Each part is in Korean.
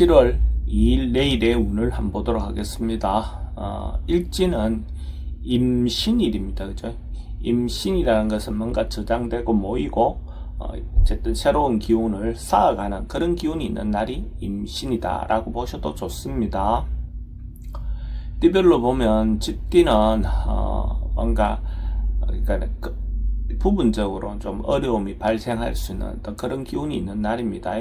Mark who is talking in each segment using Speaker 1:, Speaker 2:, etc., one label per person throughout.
Speaker 1: 11월 2일 내일의 운을 한번 보도록 하겠습니다. 일지는 임신일입니다. 그죠? 임신이라는 것은 뭔가 저장되고 모이고 어쨌든 새로운 기운을 쌓아가는 그런 기운이 있는 날이 임신이다 라고 보셔도 좋습니다. 띠별로 보면 쥐띠는 뭔가 그러니까 부분적으로 좀 어려움이 발생할 수 있는 어떤 그런 기운이 있는 날입니다.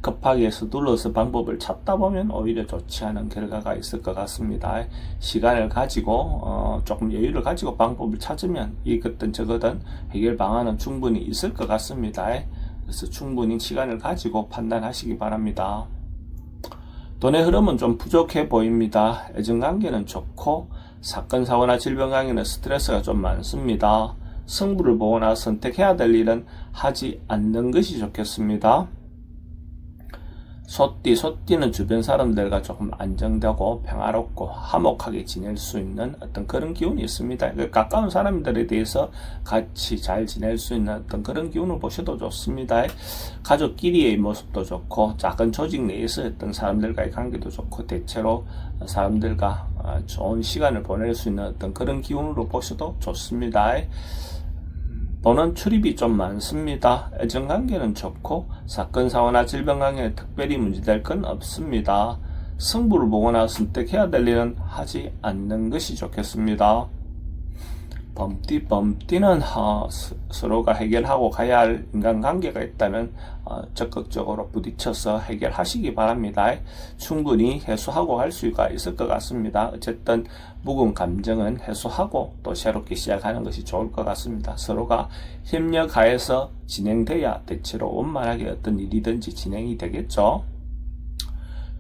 Speaker 1: 급하게 서둘러서 방법을 찾다 보면 오히려 좋지 않은 결과가 있을 것 같습니다. 시간을 가지고 조금 여유를 가지고 방법을 찾으면 이것든 저거든 해결 방안은 충분히 있을 것 같습니다. 그래서 충분히 시간을 가지고 판단하시기 바랍니다. 돈의 흐름은 좀 부족해 보입니다. 애정관계는 좋고 사건 사고나 질병 관계는 스트레스가 좀 많습니다. 승부를 보거나 선택해야 될 일은 하지 않는 것이 좋겠습니다. 소띠는 주변 사람들과 조금 안정되고 평화롭고 화목하게 지낼 수 있는 어떤 그런 기운이 있습니다. 가까운 사람들에 대해서 같이 잘 지낼 수 있는 어떤 그런 기운을 보셔도 좋습니다. 가족끼리의 모습도 좋고 작은 조직 내에서 어떤 사람들과의 관계도 좋고 대체로 사람들과 좋은 시간을 보낼 수 있는 어떤 그런 기운으로 보셔도 좋습니다. 돈은 출입이 좀 많습니다. 애정관계는 좋고 사건 사고나 질병 관계에 특별히 문제될 건 없습니다. 승부를 보거나 선택해야 될 일은 하지 않는 것이 좋겠습니다. 범띠는 서로가 해결하고 가야 할 인간관계가 있다면 적극적으로 부딪혀서 해결하시기 바랍니다. 충분히 해소하고 할 수가 있을 것 같습니다. 어쨌든 묵은 감정은 해소하고 또 새롭게 시작하는 것이 좋을 것 같습니다. 서로가 협력하여서 진행돼야 대체로 원만하게 어떤 일이든지 진행이 되겠죠.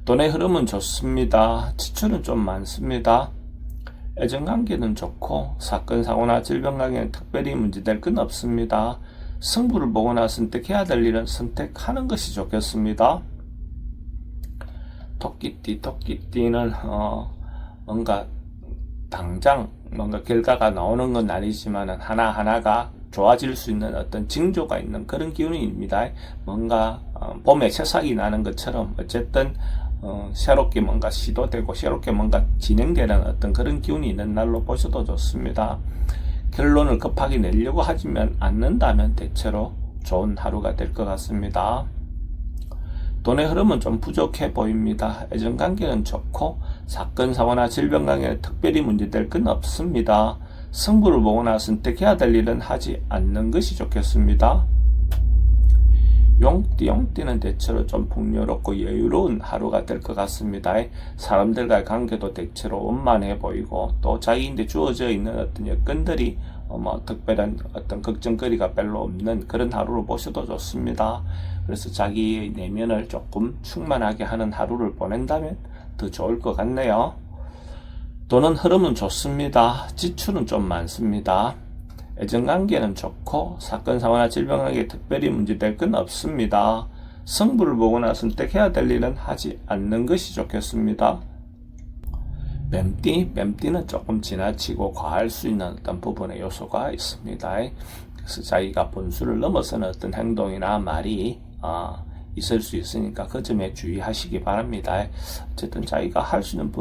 Speaker 1: 돈의 흐름은 좋습니다. 지출은 좀 많습니다. 애정관계는 좋고 사건 사고나 질병 관계는 특별히 문제될 건 없습니다. 승부를 보거나 선택해야 될 일은 선택하는 것이 좋겠습니다. 토끼띠는 뭔가 당장 뭔가 결과가 나오는 건 아니지만 하나하나가 좋아질 수 있는 어떤 징조가 있는 그런 기운입니다. 뭔가 봄에 새싹이 나는 것처럼 어쨌든 새롭게 뭔가 시도되고 새롭게 뭔가 진행되는 어떤 그런 기운이 있는 날로 보셔도 좋습니다. 결론을 급하게 내려고 하지만 않는다면 대체로 좋은 하루가 될 것 같습니다. 돈의 흐름은 좀 부족해 보입니다. 애정관계는 좋고 사건 사고나 질병 관계에 특별히 문제될 건 없습니다. 승부를 보거나 선택해야 될 일은 하지 않는 것이 좋겠습니다. 용띠는 대체로 좀 풍요롭고 여유로운 하루가 될 것 같습니다. 사람들과의 관계도 대체로 원만해 보이고 또 자기인데 주어져 있는 어떤 여건들이 특별한 어떤 걱정거리가 별로 없는 그런 하루를 보셔도 좋습니다. 그래서 자기의 내면을 조금 충만하게 하는 하루를 보낸다면 더 좋을 것 같네요. 돈은 흐름은 좋습니다. 지출은 좀 많습니다. 애정관계는 좋고 사건 사고나 질병 관계에 특별히 문제될 건 없습니다. 승부를 보거나 선택해야 될 일은 하지 않는 것이 좋겠습니다. 뱀띠는 조금 지나치고 과할 수 있는 어떤 부분의 요소가 있습니다. 그래서 자기가 본수를 넘어서는 어떤 행동이나 말이 있을 수 있으니까 그 점에 주의하시기 바랍니다. 어쨌든 자기가 할 수 있는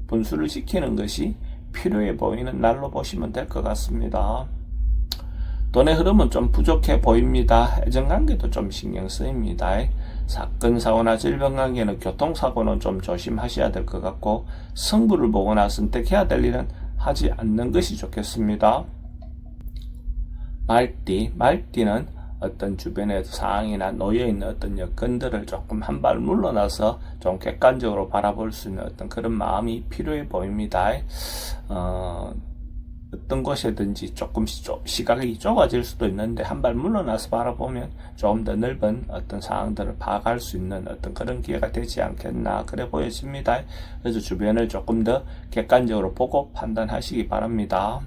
Speaker 1: 본수를 지키는 것이 필요해 보이는 날로 보시면 될 것 같습니다. 돈의 흐름은 좀 부족해 보입니다. 애정관계도 좀 신경 쓰입니다. 사건 사고나 질병 관계는 교통사고는 좀 조심하셔야 될 것 같고 승부를 보거나 선택해야 될 일은 하지 않는 것이 좋겠습니다. 말띠는 어떤 주변의 상황이나 놓여있는 어떤 여건들을 조금 한 발 물러나서 좀 객관적으로 바라볼 수 있는 어떤 그런 마음이 필요해 보입니다. 어떤 것이든지 조금씩 시각이 좁아질 수도 있는데 한 발 물러나서 바라보면 좀 더 넓은 어떤 상황들을 파악할 수 있는 어떤 그런 기회가 되지 않겠나 그래 보여집니다. 그래서 주변을 조금 더 객관적으로 보고 판단하시기 바랍니다.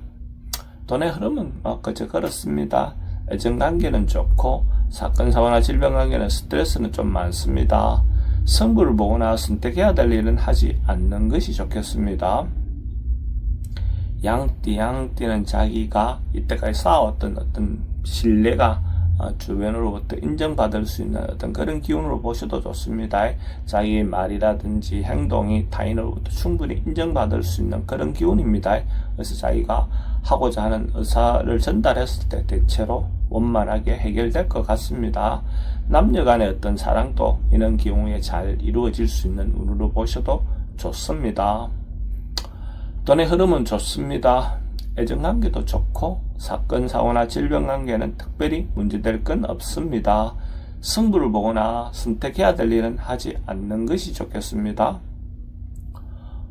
Speaker 1: 돈의 흐름은 그저 그렇습니다. 애정관계는 좋고 사건 사고나 질병 관계는 스트레스는 좀 많습니다. 승부를 보거나 선택해야 될 일은 하지 않는 것이 좋겠습니다. 양띠는 자기가 이때까지 쌓아왔던 어떤 신뢰가 주변으로부터 인정받을 수 있는 어떤 그런 기운으로 보셔도 좋습니다. 자기의 말이라든지 행동이 타인으로부터 충분히 인정받을 수 있는 그런 기운입니다. 그래서 자기가 하고자 하는 의사를 전달했을 때 대체로 원만하게 해결될 것 같습니다. 남녀 간의 어떤 사랑도 이런 경우에 잘 이루어질 수 있는 운으로 보셔도 좋습니다. 돈의 흐름은 좋습니다. 애정관계도 좋고 사건, 사고나 질병관계는 특별히 문제될 건 없습니다. 승부를 보거나 선택해야 될 일은 하지 않는 것이 좋겠습니다.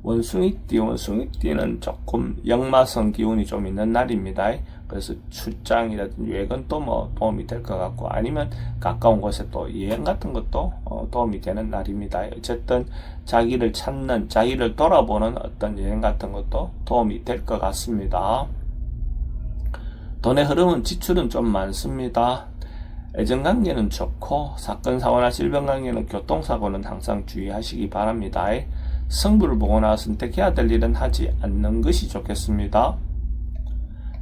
Speaker 1: 원숭이띠는 조금 역마성 기운이 좀 있는 날입니다. 그래서 출장이라든지 여행은 또 뭐 도움이 될 것 같고, 아니면 가까운 곳에 또 여행 같은 것도 도움이 되는 날입니다. 어쨌든 자기를 찾는, 자기를 돌아보는 어떤 여행 같은 것도 도움이 될 것 같습니다. 돈의 흐름은 지출은 좀 많습니다. 애정관계는 좋고 사건, 사고나 질병관계는 교통사고는 항상 주의하시기 바랍니다. 승부를 보거나 선택해야 될 일은 하지 않는 것이 좋겠습니다.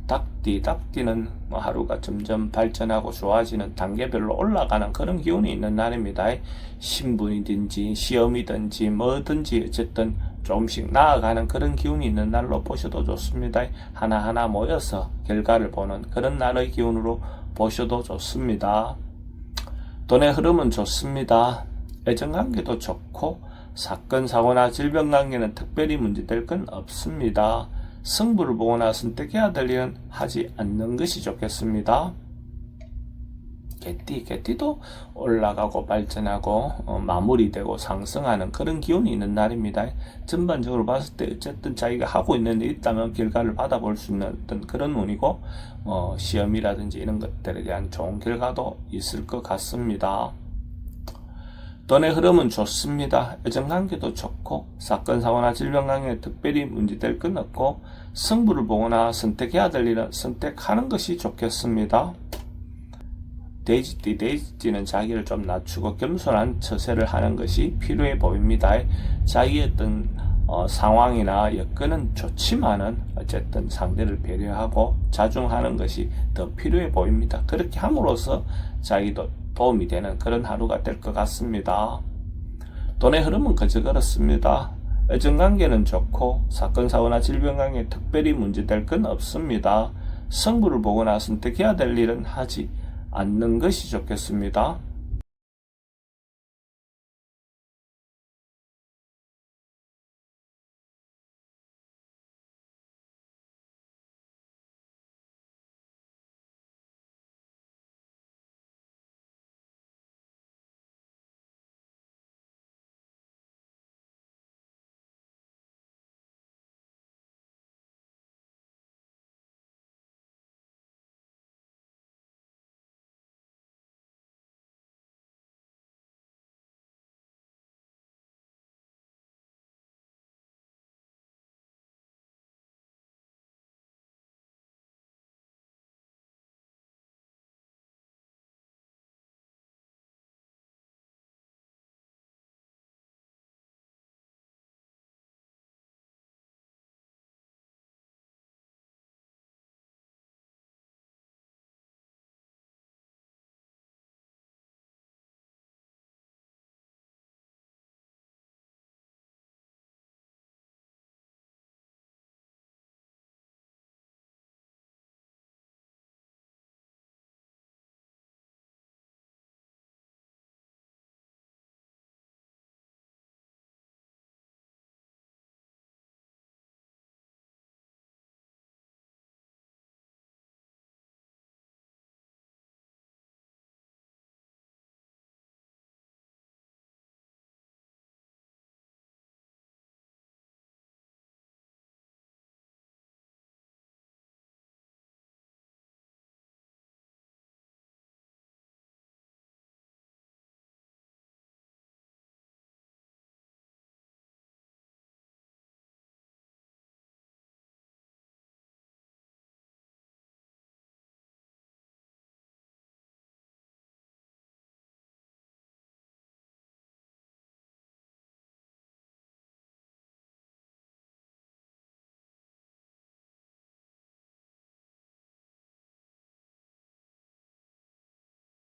Speaker 1: 닭띠는 하루가 점점 발전하고 좋아지는 단계별로 올라가는 그런 기운이 있는 날입니다. 신분이든지 시험이든지 뭐든지 어쨌든 조금씩 나아가는 그런 기운이 있는 날로 보셔도 좋습니다. 하나하나 모여서 결과를 보는 그런 날의 기운으로 보셔도 좋습니다. 돈의 흐름은 좋습니다. 애정관계도 좋고 사건, 사고나 질병관계는 특별히 문제될 건 없습니다. 승부를 보거나 선택해야 될 일은 하지 않는 것이 좋겠습니다. 개띠도 올라가고 발전하고 마무리되고 상승하는 그런 기운이 있는 날입니다. 전반적으로 봤을 때 어쨌든 자기가 하고 있는 일이 있다면 결과를 받아볼 수 있는 어떤 그런 운이고, 시험이라든지 이런 것들에 대한 좋은 결과도 있을 것 같습니다. 돈의 흐름은 좋습니다. 애정관계도 좋고 사건, 사고나 질병관계에 특별히 문제될 건 없고, 승부를 보거나 선택해야 될 일은 선택하는 것이 좋겠습니다. 돼지띠는 자기를 좀 낮추고 겸손한 처세를 하는 것이 필요해 보입니다. 자기의 어떤 상황이나 여건은 좋지만은 어쨌든 상대를 배려하고 자중하는 것이 더 필요해 보입니다. 그렇게 함으로써 자기도 도움이 되는 그런 하루가 될 것 같습니다. 돈의 흐름은 그저 그렇습니다. 애정관계는 좋고 사건, 사고나 질병관계에 특별히 문제될 건 없습니다. 승부를 보거나 선택해야 될 일은 하지 않는 것이 좋겠습니다.